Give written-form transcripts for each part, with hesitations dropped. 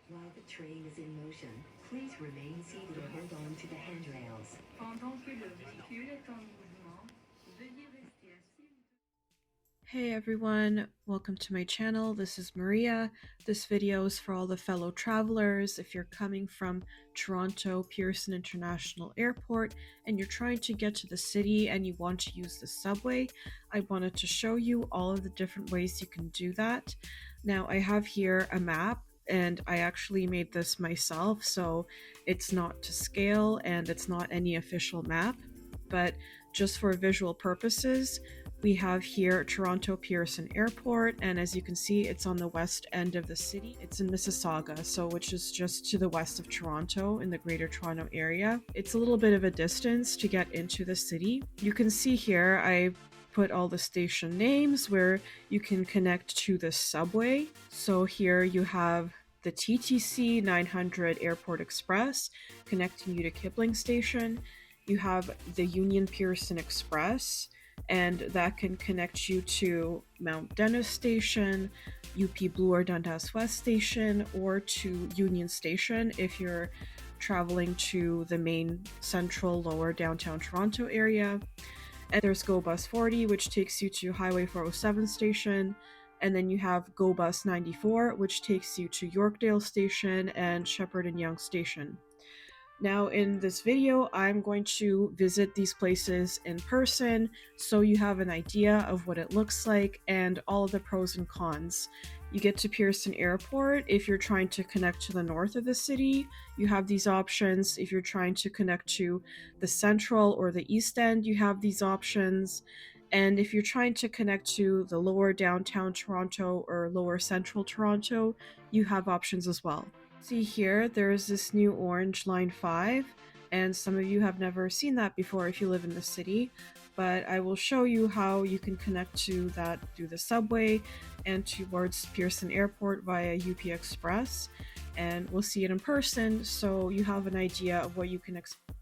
While the train is in motion, please remain seated and hold on to the handrails. Pendant que le véhicule est en mouvement, veuillez rester assis. Hey everyone, welcome to my channel. This is Maria. This video is for all the fellow travelers. If you're coming from Toronto Pearson International Airport and you're trying to get to the city and you want to use the subway, I wanted to show you all of the different ways you can do that. Now I have here a map and I actually made this myself, so it's not to scale and it's not any official map, but just for visual purposes, we have here Toronto Pearson Airport, and as you can see, it's on the west end of the city. It's in Mississauga, which is just to the west of Toronto in the Greater Toronto area. It's a little bit of a distance to get into the city. You can see here I put all the station names where you can connect to the subway. So here you have the TTC 900 Airport Express connecting you to Kipling Station. You have the Union Pearson Express, and that can connect you to Mount Dundas Station, UP Bloor Dundas West Station, or to Union Station if you're traveling to the main central lower downtown Toronto area. And there's Go Bus 40, which takes you to Highway 407 Station, and then you have Go Bus 94, which takes you to Yorkdale Station and Sheppard-Yonge Station. Now in this video, I'm going to visit these places in person so you have an idea of what it looks like and all of the pros and cons. You get to Pearson Airport. If you're trying to connect to the north of the city, you have these options. If you're trying to connect to the central or the east end, you have these options. And if you're trying to connect to the lower downtown Toronto or lower central Toronto, you have options as well. See here, there's this new orange line 5, and some of you have never seen that before if you live in the city, but I will show you how you can connect to that through the subway and towards Pearson Airport via UP Express, and we'll see it in person so you have an idea of what you can expect.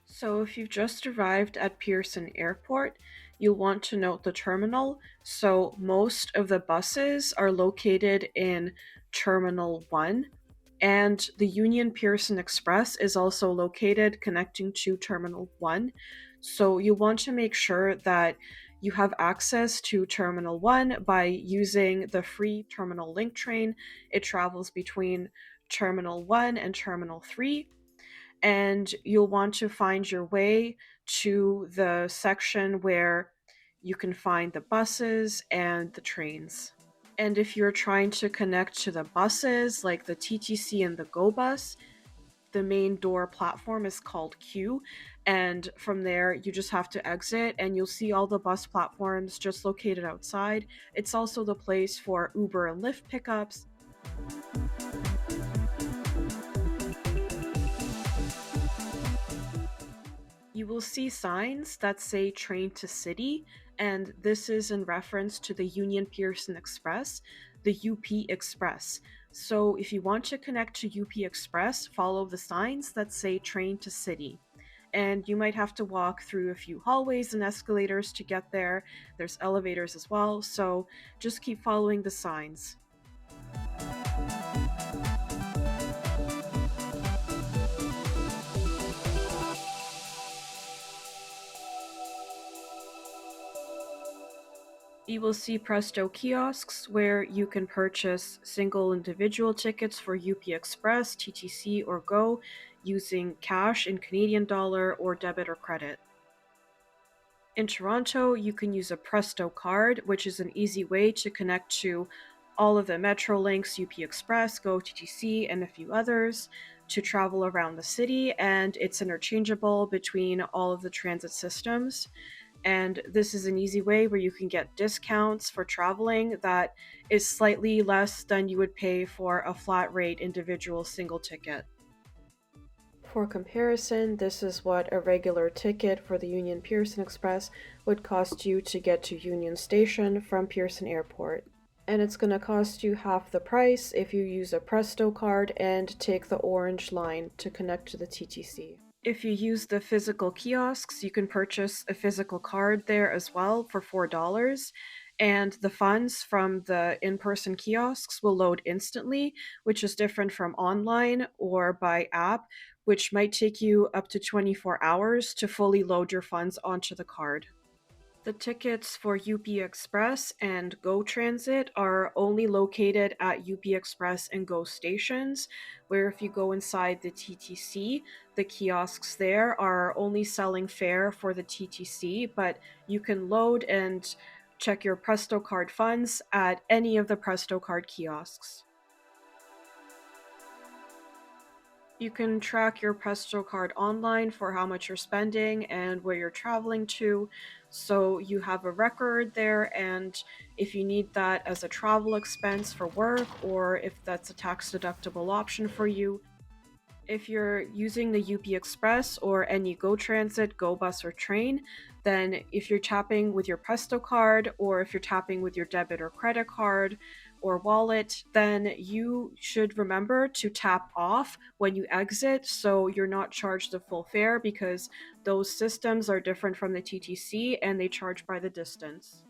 So if you've just arrived at Pearson Airport, you'll want to note the terminal. So most of the buses are located in Terminal 1, and the Union Pearson Express is also located connecting to Terminal 1. So you want to make sure that you have access to Terminal 1 by using the free Terminal Link train. It travels between Terminal 1 and Terminal 3. And you'll want to find your way to the section where you can find the buses and the trains. And if you're trying to connect to the buses, like the TTC and the Go Bus, the main door platform is called Q, and from there you just have to exit and you'll see all the bus platforms just located outside. It's also the place for Uber and Lyft pickups. You will see signs that say Train to City, and this is in reference to the Union Pearson Express, the UP Express. So if you want to connect to UP Express, follow the signs that say Train to City. And you might have to walk through a few hallways and escalators to get there. There's elevators as well, so just keep following the signs. You will see Presto kiosks where you can purchase single individual tickets for UP Express, TTC, or Go using cash in Canadian dollar or debit or credit. In Toronto, you can use a Prestocard, which is an easy way to connect to all of the Metrolinx, UP Express, Go, TTC, and a few others to travel around the city, and it's interchangeable between all of the transit systems. And this is an easy way where you can get discounts for traveling that is slightly less than you would pay for a flat rate individual single ticket. For comparison, this is what a regular ticket for the Union Pearson Express would cost you to get to Union Station from Pearson Airport. And it's going to cost you half the price if you use a Prestocard and take the orange line to connect to the TTC. If you use the physical kiosks, you can purchase a physical card there as well for $4. And the funds from the in-person kiosks will load instantly, which is different from online or by app, which might take you up to 24 hours to fully load your funds onto the card. The tickets for UP Express and Go Transit are only located at UP Express and Go stations, where if you go inside the TTC, the kiosks there are only selling fare for the TTC, but you can load and check your Prestocard funds at any of the Prestocard kiosks. You can track your Prestocard online for how much you're spending and where you're traveling to, so you have a record there, and if you need that as a travel expense for work or if that's a tax deductible option for you. If you're using the UP Express or any Go Transit, Go Bus, or train, then if you're tapping with your Presto card or if you're tapping with your debit or credit card or wallet, then you should remember to tap off when you exit so you're not charged the full fare, because those systems are different from the TTC and they charge by the distance.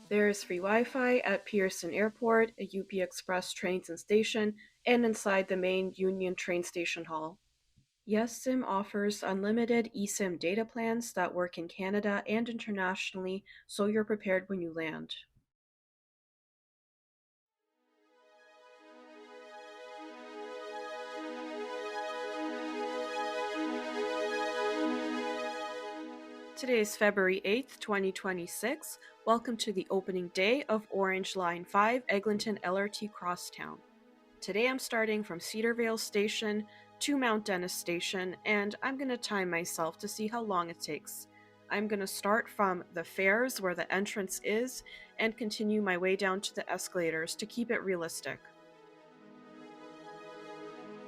There is free Wi-Fi at Pearson Airport, a UP Express trains and station, and inside the main Union train station hall. YesSIM offers unlimited eSIM data plans that work in Canada and internationally, so you're prepared when you land. Today is February 8th, 2026. Welcome to the opening day of Orange Line 5 Eglinton LRT Crosstown. Today I'm starting from Cedarvale Station to Mount Dennis Station, and I'm going to time myself to see how long it takes. I'm going to start from the fares where the entrance is and continue my way down to the escalators to keep it realistic.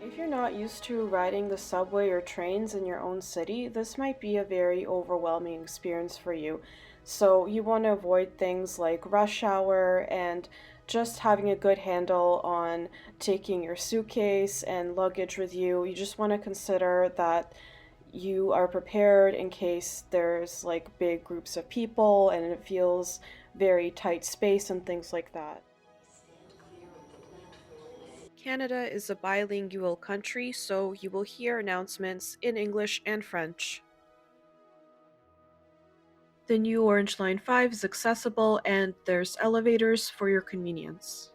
If you're not used to riding the subway or trains in your own city, this might be a very overwhelming experience for you. So you want to avoid things like rush hour and just having a good handle on taking your suitcase and luggage with you. You just want to consider that you are prepared in case there's like big groups of people and it feels very tight space and things like that. Canada is a bilingual country, so you will hear announcements in English and French. The new Orange Line 5 is accessible and there's elevators for your convenience.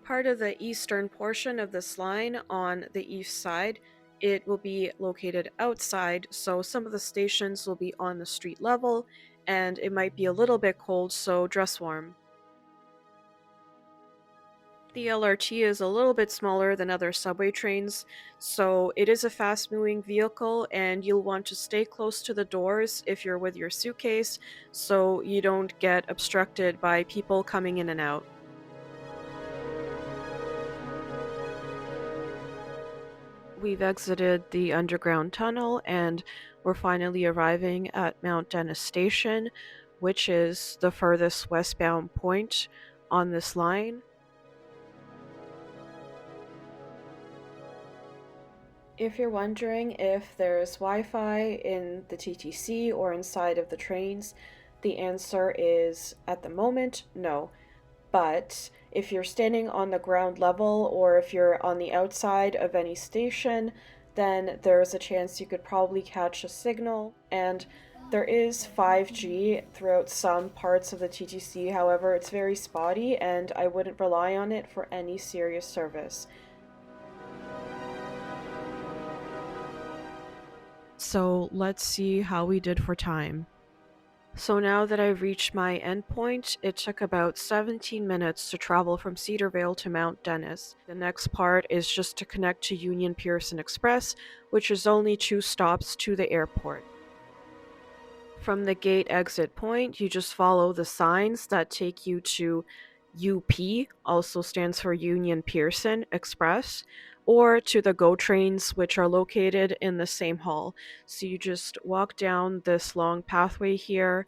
Part of the eastern portion of this line on the east side, it will be located outside, so some of the stations will be on the street level and it might be a little bit cold, so dress warm. The LRT is a little bit smaller than other subway trains, so it is a fast-moving vehicle and you'll want to stay close to the doors if you're with your suitcase so you don't get obstructed by people coming in and out. We've exited the underground tunnel and we're finally arriving at Mount Dennis Station, which is the furthest westbound point on this line. If you're wondering if there's Wi-Fi in the TTC or inside of the trains, the answer is, at the moment, no. But if you're standing on the ground level or if you're on the outside of any station, then there's a chance you could probably catch a signal. And there is 5G throughout some parts of the TTC, however, it's very spotty and I wouldn't rely on it for any serious service. So let's see how we did for time. So now that I've reached my endpoint, it took about 17 minutes to travel from Cedarvale to Mount Dennis. The next part is just to connect to Union Pearson Express, which is only 2 stops to the airport. From the gate exit point, you just follow the signs that take you to UP, also stands for Union Pearson Express, or to the GO trains, which are located in the same hall. So you just walk down this long pathway here,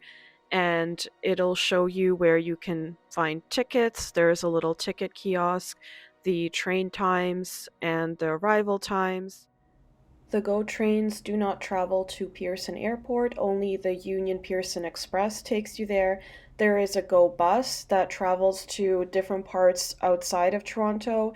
and it'll show you where you can find tickets. There's a little ticket kiosk, the train times, and the arrival times. The GO trains do not travel to Pearson Airport, only the Union Pearson Express takes you there. There is a GO bus that travels to different parts outside of Toronto.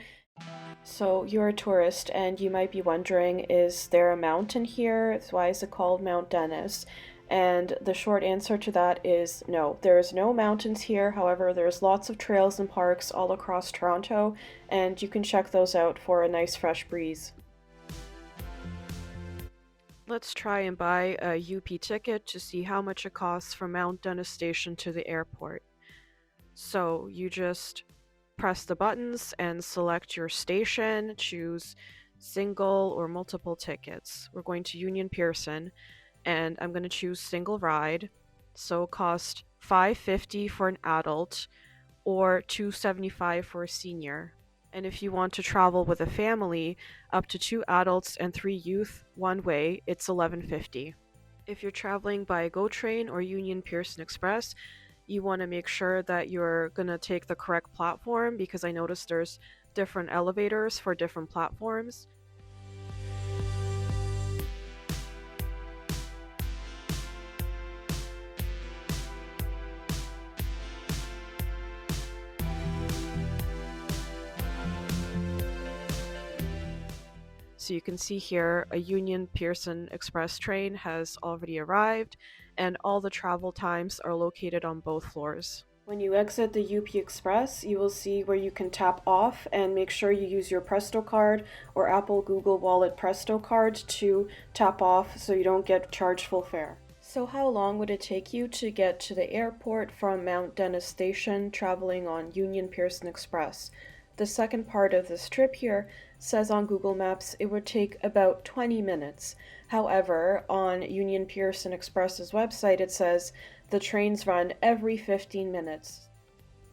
So you're a tourist and you might be wondering, is there a mountain here? Why is it called Mount Dennis? And the short answer to that is no. There's no mountains here. However, there's lots of trails and parks all across Toronto, and you can check those out for a nice fresh breeze. Let's try and buy a UP ticket to see how much it costs from Mount Dennis Station to the airport. So you just press the buttons and select your station, choose single or multiple tickets. We're going to Union Pearson, and I'm going to choose single ride. So cost $5.50 for an adult or $2.75 for a senior. And if you want to travel with a family, up to 2 adults and 3 youth one way, it's $11.50. If you're traveling by GO train or Union Pearson Express, you want to make sure that you're going to take the correct platform, because I noticed there's different elevators for different platforms. So you can see here a Union Pearson Express train has already arrived, and all the travel times are located on both floors. When you exit the UP Express, you will see where you can tap off, and make sure you use your Prestocard or Apple Google Wallet Prestocard to tap off so you don't get charged full fare. So how long would it take you to get to the airport from Mount Dennis Station traveling on Union Pearson Express? The second part of this trip here says on Google Maps it would take about 20 minutes. However, on Union Pearson Express's website it says the trains run every 15 minutes.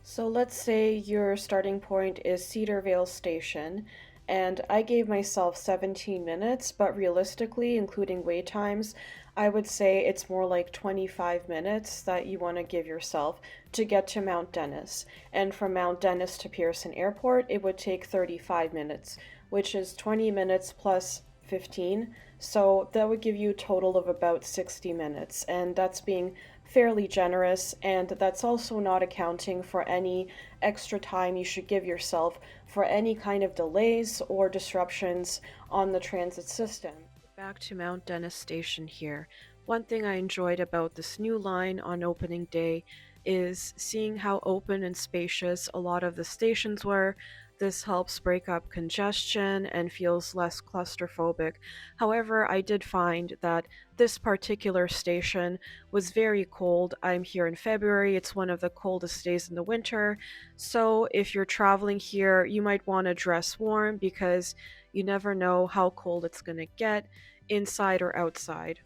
So let's say your starting point is Cedarvale Station, and I gave myself 17 minutes, but realistically, including wait times, I would say it's more like 25 minutes that you want to give yourself to get to Mount Dennis. And from Mount Dennis to Pearson Airport, it would take 35 minutes, which is 20 minutes plus 15. So that would give you a total of about 60 minutes. And that's being fairly generous, and that's also not accounting for any extra time you should give yourself for any kind of delays or disruptions on the transit system. Back to Mount Dennis Station here. One thing I enjoyed about this new line on opening day is seeing how open and spacious a lot of the stations were. This helps break up congestion and feels less claustrophobic. However, I did find that this particular station was very cold. I'm here in February, it's one of the coldest days in the winter. So if you're traveling here, you might want to dress warm, because you never know how cold it's going to get, inside or outside.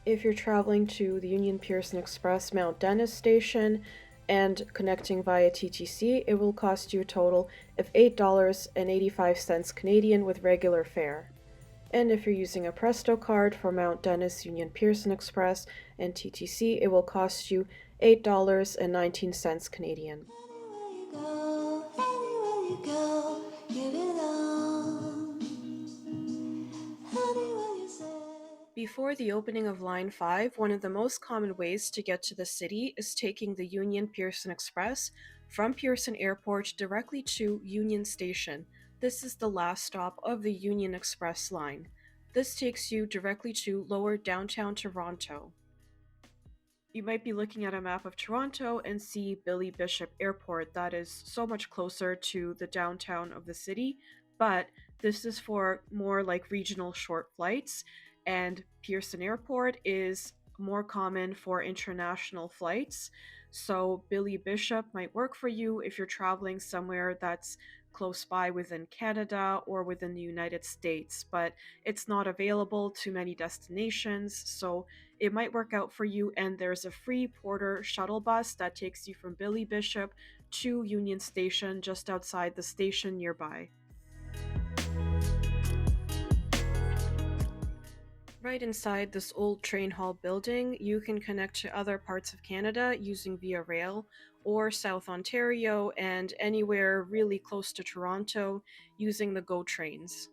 If you're traveling to the Union Pearson Express Mount Dennis Station and connecting via TTC, it will cost you a total of $8.85 Canadian with regular fare. And if you're using a Prestocard for Mount Dennis Union Pearson Express and TTC, it will cost you $8.19 Canadian. Before the opening of Line 5, one of the most common ways to get to the city is taking the Union Pearson Express from Pearson Airport directly to Union Station. This is the last stop of the Union Express line. This takes you directly to lower downtown Toronto. You might be looking at a map of Toronto and see Billy Bishop Airport that is so much closer to the downtown of the city, but this is for more like regional short flights, and Pearson Airport is more common for international flights. So Billy Bishop might work for you if you're traveling somewhere that's close by within Canada or within the United States, but it's not available to many destinations, so it might work out for you. And there's a free Porter shuttle bus that takes you from Billy Bishop to Union Station just outside the station nearby. Right inside this old train hall building, you can connect to other parts of Canada using Via Rail, or South Ontario and anywhere really close to Toronto using the GO trains.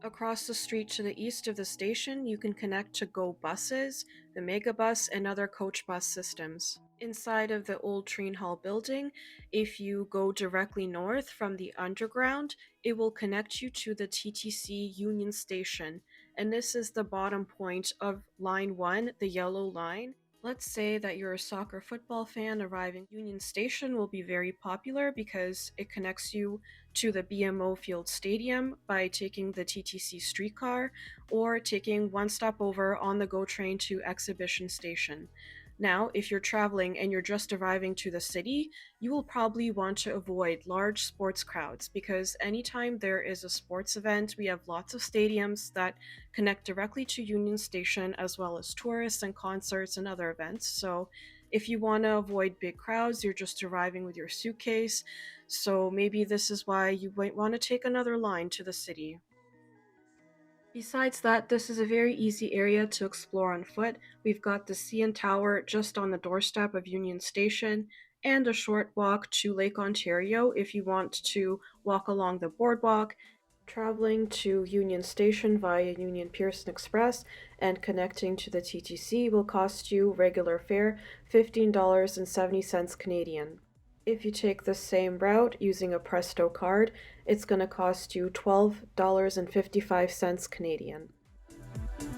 Across the street to the east of the station, you can connect to GO buses, the Megabus, and other coach bus systems. Inside of the old train hall building, if you go directly north from the underground, it will connect you to the TTC Union Station, and this is the bottom point of line 1, the yellow line. Let's say that you're a soccer football fan, arriving Union Station will be very popular because it connects you to the BMO Field Stadium by taking the TTC streetcar or taking one stop over on the GO train to Exhibition Station. Now, if you're traveling and you're just arriving to the city, you will probably want to avoid large sports crowds because anytime there is a sports event, we have lots of stadiums that connect directly to Union Station as well as tourists and concerts and other events. So, if you want to avoid big crowds, you're just arriving with your suitcase. So, maybe this is why you might want to take another line to the city. Besides that, this is a very easy area to explore on foot. We've got the CN Tower just on the doorstep of Union Station, and a short walk to Lake Ontario if you want to walk along the boardwalk. Traveling to Union Station via Union Pearson Express and connecting to the TTC will cost you regular fare $15.70 Canadian. If you take the same route using a Prestocard, it's going to cost you $12.55 Canadian. So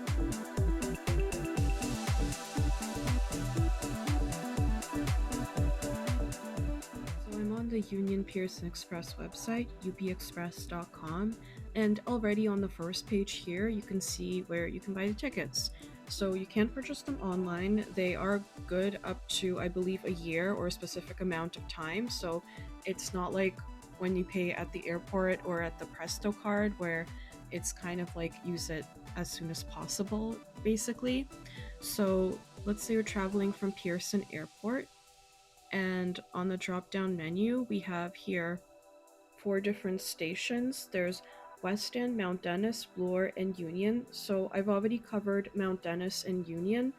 I'm on the Union Pearson Express website, upexpress.com, and already on the first page here, you can see where you can buy the tickets. So you can purchase them online. They are good up to, I believe, a year or a specific amount of time. So it's not like when you pay at the airport or at the Prestocard where it's kind of like use it as soon as possible, basically. So let's say you're traveling from Pearson Airport, and on the drop-down menu, we have here 4 different stations. There's West End, Mount Dennis, Bloor, and Union. So I've already covered Mount Dennis and Union,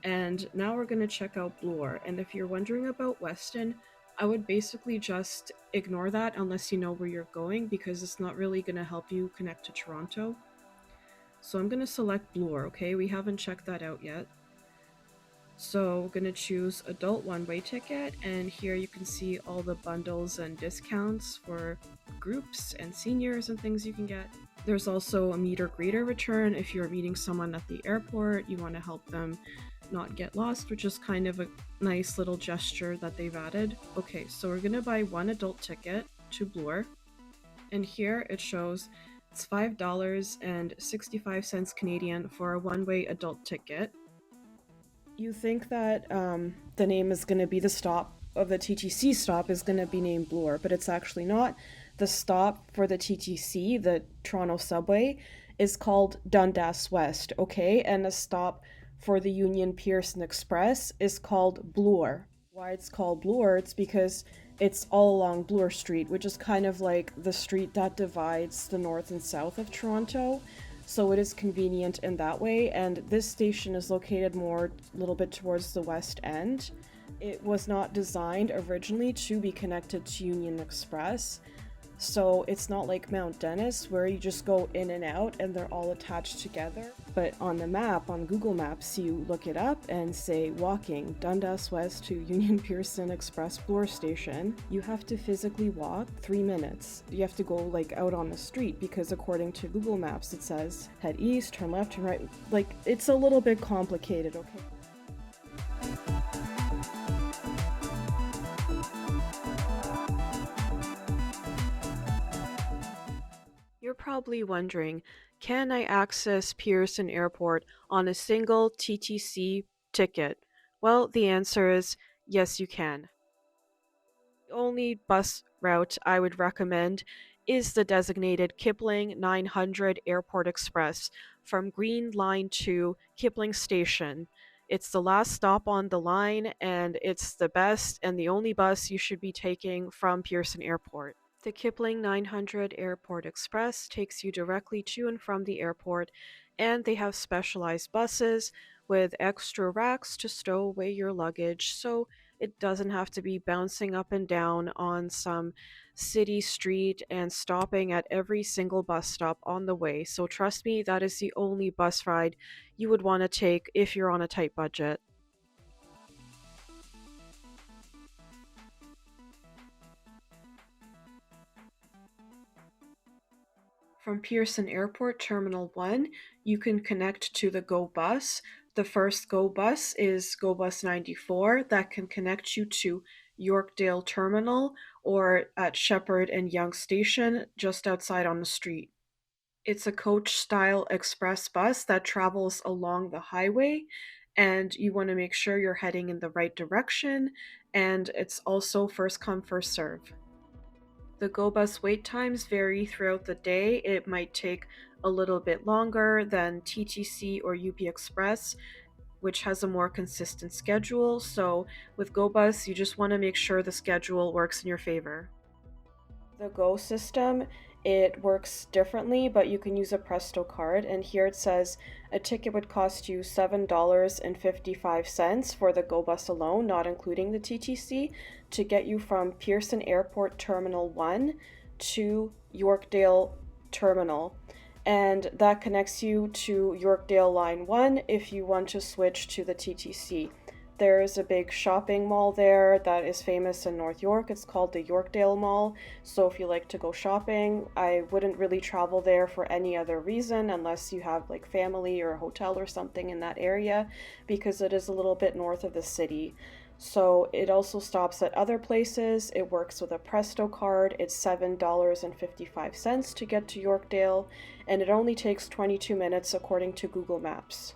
and now we're going to check out Bloor. And if you're wondering about Weston, I would basically just ignore that unless you know where you're going because it's not really going to help you connect to Toronto. So I'm going to select Bloor, okay? We haven't checked that out yet. So we're going to choose adult one-way ticket, and here you can see all the bundles and discounts for groups and seniors and things you can get. There's also a meet or greeter return if you're meeting someone at the airport, you want to help them not get lost, which is kind of a nice little gesture that they've added. Okay, so we're going to buy one adult ticket to Bloor, and here it shows it's $5.65 Canadian for a one-way adult ticket. You think that the name is going to be the stop of the TTC stop is going to be named Bloor, but it's actually not. The stop for the TTC, the Toronto subway, is called Dundas West, okay? And the stop for the Union Pearson Express is called Bloor. Why it's called Bloor, it's because it's all along Bloor Street, which is kind of like the street that divides the north and south of Toronto. So it is convenient in that way, and this station is located more a little bit towards the west end. It was not designed originally to be connected to Union Express, so it's not like Mount Dennis where you just go in and out and they're all attached together. But on the map, on Google Maps, you look it up and say walking Dundas West to Union Pearson Express Bloor Station. You have to physically walk 3 minutes. You have to go like out on the street because according to Google Maps it says head east, turn left, turn right. Like it's a little bit complicated, okay? You're probably wondering, can I access Pearson Airport on a single TTC ticket? Well, the answer is yes, you can. The only bus route I would recommend is the designated Kipling 900 Airport Express from Green Line to Kipling Station. It's the last stop on the line, and it's the best and the only bus you should be taking from Pearson Airport. The Kipling 900 Airport Express takes you directly to and from the airport And they have specialized buses with extra racks to stow away your luggage so it doesn't have to be bouncing up and down on some city street and stopping at every single bus stop on the way. So trust me, that is the only bus ride you would want to take if you're on a tight budget. From Pearson Airport Terminal 1, you can connect to the Go bus. The first Go bus is Go Bus 94 that can connect you to Yorkdale Terminal or at Sheppard-Yonge Station just outside on the street. It's a coach-style express bus that travels along the highway, and you want to make sure you're heading in the right direction, and it's also first come, first serve. The Go bus wait times vary throughout the day. It might take a little bit longer than TTC or UP Express, which has a more consistent schedule. So with Go bus, you just want to make sure the schedule works in your favor. The Go system, it works differently, but you can use a Prestocard. And here it says a ticket would cost you $7.55 for the Go bus alone, not including the TTC, to get you from Pearson Airport Terminal 1 to Yorkdale Terminal. And that connects you to Yorkdale Line 1 if you want to switch to the TTC. There is a big shopping mall there that is famous in North York. It's called the Yorkdale Mall. So if you like to go shopping, I wouldn't really travel there for any other reason unless you have like family or a hotel or something in that area, because it is a little bit north of the city. So it also stops at other places. It works with a Prestocard. It's $7.55 to get to Yorkdale, and it only takes 22 minutes according to Google Maps.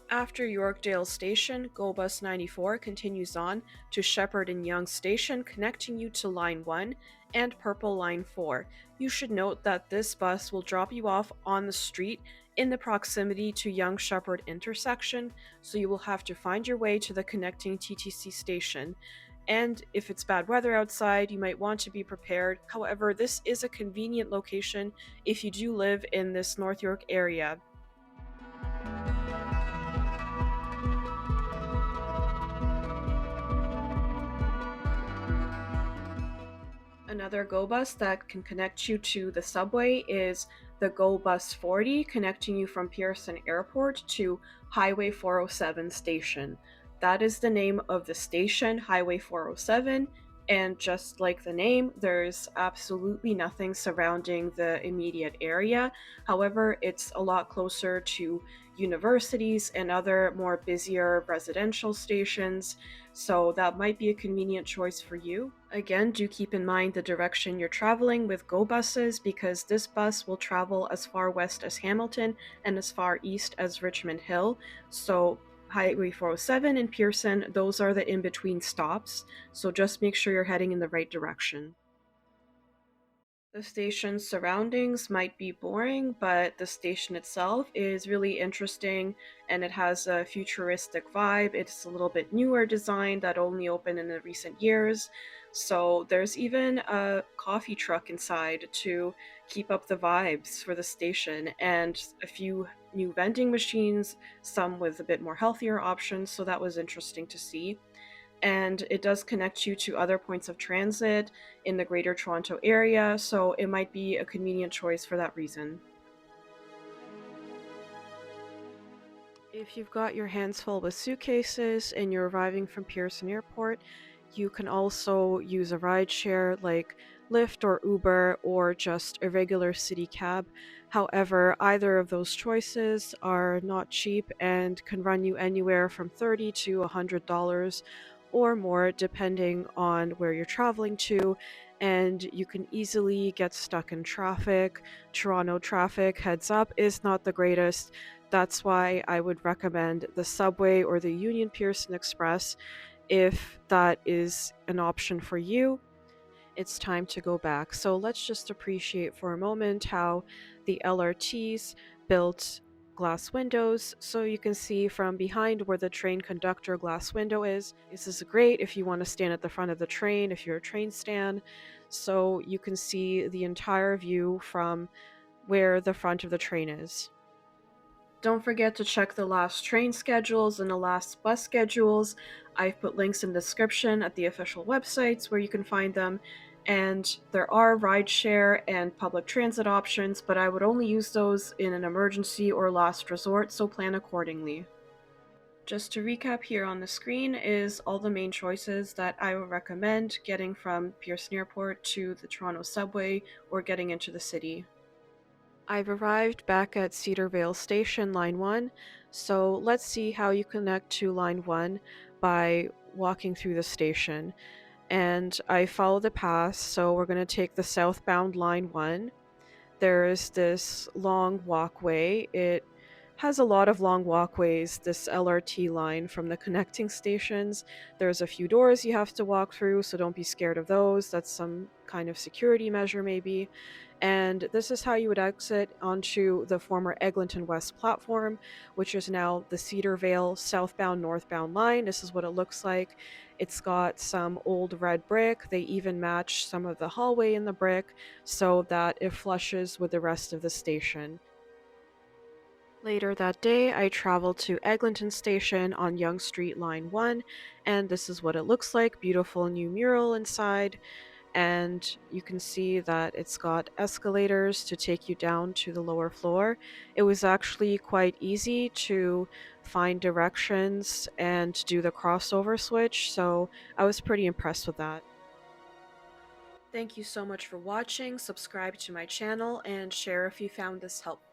After Yorkdale Station, Go Bus 94 continues on to Sheppard-Yonge Station, connecting you to Line 1 and Purple Line 4. You should note that this bus will drop you off on the street in the proximity to Yonge Sheppard intersection, so you will have to find your way to the connecting TTC station. And if it's bad weather outside, you might want to be prepared. However, this is a convenient location if you do live in this North York area. Another Go bus that can connect you to the subway is the Go Bus 40, connecting you from Pearson Airport to Highway 407 station. That is the name of the station, Highway 407, and just like the name, there's absolutely nothing surrounding the immediate area. However, it's a lot closer to universities and other more busier residential stations, so that might be a convenient choice for you. Again, do keep in mind the direction you're traveling with Go buses, because this bus will travel as far west as Hamilton and as far east as Richmond Hill. So Highway 407 and Pearson, those are the in-between stops, so just make sure you're heading in the right direction. The station's surroundings might be boring, but the station itself is really interesting and it has a futuristic vibe. It's a little bit newer design that only opened in the recent years. So there's even a coffee truck inside to keep up the vibes for the station, and a few new vending machines, some with a bit more healthier options. So that was interesting to see, and it does connect you to other points of transit in the Greater Toronto area, so it might be a convenient choice for that reason. If you've got your hands full with suitcases and you're arriving from Pearson Airport, you can also use a rideshare like Lyft or Uber, or just a regular city cab. However, either of those choices are not cheap and can run you anywhere from $30 to $100 or more depending on where you're traveling to, and you can easily get stuck in traffic. Toronto traffic, heads up, is not the greatest. That's why I would recommend the subway or the Union Pearson Express if that is an option for you. It's time to go back. So let's just appreciate for a moment how the LRTs built glass windows, so you can see from behind where the train conductor glass window is. This is great if you want to stand at the front of the train, if you're a train stan, so you can see the entire view from where the front of the train is. Don't forget to check the last train schedules and the last bus schedules. I've put links in the description at the official websites where you can find them. And there are rideshare and public transit options, but I would only use those in an emergency or last resort, so plan accordingly. Just to recap, here on the screen is all the main choices that I would recommend getting from Pearson Airport to the Toronto subway or getting into the city. I've arrived back at Cedarvale Station, Line 1, so let's see how you connect to Line 1 by walking through the station. And I follow the path, so we're going to take the southbound Line 1. There's this long walkway. It has a lot of long walkways, this LRT line from the connecting stations. There's a few doors you have to walk through, so don't be scared of those. That's some kind of security measure, maybe. And this is how you would exit onto the former Eglinton West platform, which is now the Cedarvale southbound northbound line. This is what it looks like. It's got some old red brick. They even match some of the hallway in the brick so that it flushes with the rest of the station. Later that day, I traveled to Eglinton Station on Yonge Street, Line 1, and this is what it looks like. Beautiful new mural inside, and you can see that it's got escalators to take you down to the lower floor. It was actually quite easy to find directions and do the crossover switch, so I was pretty impressed with that. Thank you so much for watching. Subscribe to my channel and share if you found this helpful.